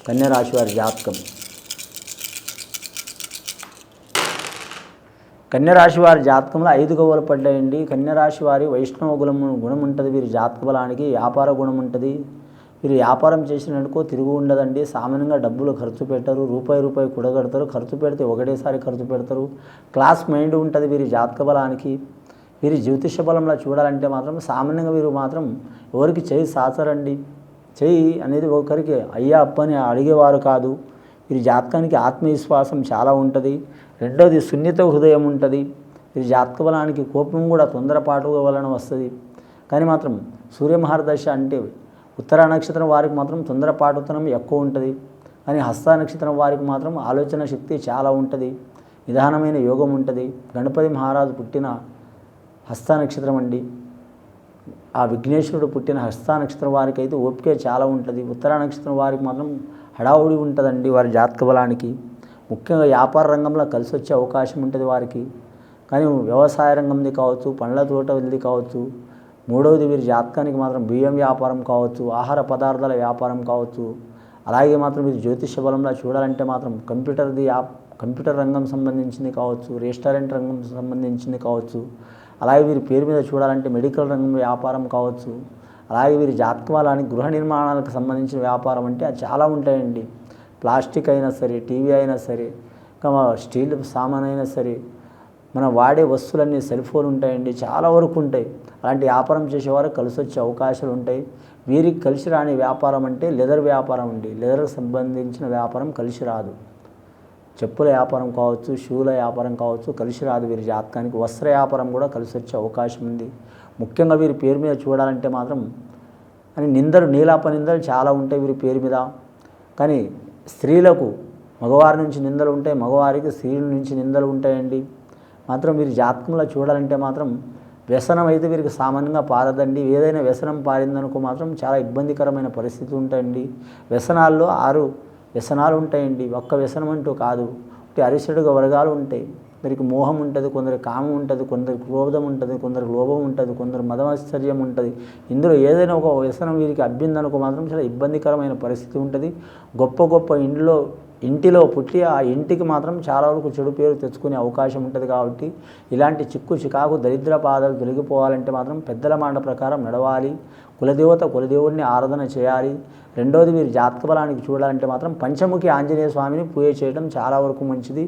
కన్యా రాశి వారి జాతకం. కన్యా రాశి వారి జాతకంలో 5 గవ్వలు పడ్డాయండి. కన్యా రాశి వారి వైష్ణవ గుణం ఉంటుంది. వీరి జాతక బలానికి వ్యాపార గుణం ఉంటుంది. వీరు వ్యాపారం చేసినట్టుకో తిరుగు ఉండదండి. సామాన్యంగా డబ్బులు ఖర్చు పెట్టరు. రూపాయి కూడగడతారు. ఖర్చు పెడితే ఒకటేసారి ఖర్చు పెడతారు. క్లాస్ మైండ్ ఉంటుంది వీరి జాతక బలానికి. వీరి జ్యోతిష బలంలో చూడాలంటే మాత్రం సామాన్యంగా వీరు మాత్రం ఎవరికి చేయి సాచరండి. చెయ్యి అనేది ఒకరికి అయ్యా అప్ప అని అడిగేవారు కాదు. వీరి జాతకానికి ఆత్మవిశ్వాసం చాలా ఉంటుంది. రెండోది సున్నిత హృదయం ఉంటుంది. వీరి జాతక బలానికి కోపం కూడా తొందరపాటు వలన వస్తుంది. కానీ మాత్రం సూర్యమహారదశ అంటే ఉత్తర నక్షత్రం వారికి మాత్రం తొందరపాటుతనం ఎక్కువ ఉంటుంది. కానీ హస్త నక్షత్రం వారికి మాత్రం ఆలోచన శక్తి చాలా ఉంటుంది. నిదానమైన యోగం ఉంటుంది. గణపతి మహారాజు పుట్టిన హస్త నక్షత్రం అండి. ఆ విఘ్నేశ్వరుడు పుట్టిన హస్త నక్షత్రం వారికి అయితే ఓపిక చాలా ఉంటుంది. ఉత్తర నక్షత్రం వారికి మాత్రం హడావుడి ఉంటుందండి వారి జాతక బలానికి. ముఖ్యంగా వ్యాపార రంగంలో కలిసి వచ్చే అవకాశం ఉంటుంది వారికి. కానీ వ్యవసాయ రంగంది కావచ్చు, పండ్ల తోట వెళ్ళి కావచ్చు. మూడవది వీరి జాతకానికి మాత్రం బియ్యం వ్యాపారం కావచ్చు, ఆహార పదార్థాల వ్యాపారం కావచ్చు. అలాగే మాత్రం వీరి జ్యోతిష బలంలో చూడాలంటే మాత్రం కంప్యూటర్ రంగం సంబంధించింది కావచ్చు, రెస్టారెంట్ రంగం సంబంధించింది కావచ్చు. అలాగే వీరి పేరు మీద చూడాలంటే మెడికల్ రంగం వ్యాపారం కావచ్చు. అలాగే వీరి జాతక బలానికి గృహ నిర్మాణాలకు సంబంధించిన వ్యాపారం అంటే అది చాలా ఉంటాయండి. ప్లాస్టిక్ అయినా సరే, టీవీ అయినా సరే, ఇంకా స్టీల్ సామాన్ అయినా సరే, మనం వాడే వస్తువులన్నీ సెల్ ఫోన్ ఉంటాయండి, చాలా వరకు ఉంటాయి. అలాంటి వ్యాపారం చేసేవారు కలిసి వచ్చే అవకాశాలు ఉంటాయి. వీరికి కలిసి రాని వ్యాపారం అంటే లెదర్ వ్యాపారం అండి. లెదర్కి సంబంధించిన వ్యాపారం కలిసి రాదు. చెప్పుల వ్యాపారం కావచ్చు, షూల వ్యాపారం కావచ్చు, కలిసి రాదు వీరి జాతకానికి. వస్త్ర వ్యాపారం కూడా కలిసి వచ్చే అవకాశం ఉంది. ముఖ్యంగా వీరి పేరు మీద చూడాలంటే మాత్రం అని నీలాప నిందలు చాలా ఉంటాయి వీరి పేరు మీద. కానీ స్త్రీలకు మగవారి నుంచి నిందలు ఉంటాయి, మగవారికి స్త్రీల నుంచి నిందలు ఉంటాయండి. మాత్రం వీరి జాతకంలో చూడాలంటే మాత్రం వ్యసనం అయితే వీరికి సామాన్యంగా పారదండి. ఏదైనా వ్యసనం పారిందనుకో మాత్రం చాలా ఇబ్బందికరమైన పరిస్థితి ఉంటాయండి. వ్యసనాల్లో 6 వ్యసనాలు ఉంటాయండి. ఒక్క వ్యసనం అంటూ కాదు. అరిసెడుగా వర్గాలు ఉంటాయి. కొందరికి మోహం ఉంటుంది, కొందరికి కామం ఉంటుంది, కొందరికి క్రోధం ఉంటుంది, కొందరికి లోభం ఉంటుంది, కొందరు మదమాశ్చర్యం ఉంటుంది. ఇందులో ఏదైనా ఒక వ్యసనం వీరికి అబ్బిందనుకో మాత్రం చాలా ఇబ్బందికరమైన పరిస్థితి ఉంటుంది. గొప్ప ఇంటిలో పుట్టి ఆ ఇంటికి మాత్రం చాలా వరకు చెడు పేరు తెచ్చుకునే అవకాశం ఉంటుంది. కాబట్టి ఇలాంటి చికాకు దరిద్ర బాధలు తొలగిపోవాలంటే మాత్రం పెద్దల మాట ప్రకారం నడవాలి. కులదేవుడిని ఆరాధన చేయాలి. రెండోది వీరి జాతక బలానికి చూడాలంటే మాత్రం పంచముఖి ఆంజనేయ స్వామిని పూజ చేయడం చాలా వరకు మంచిది.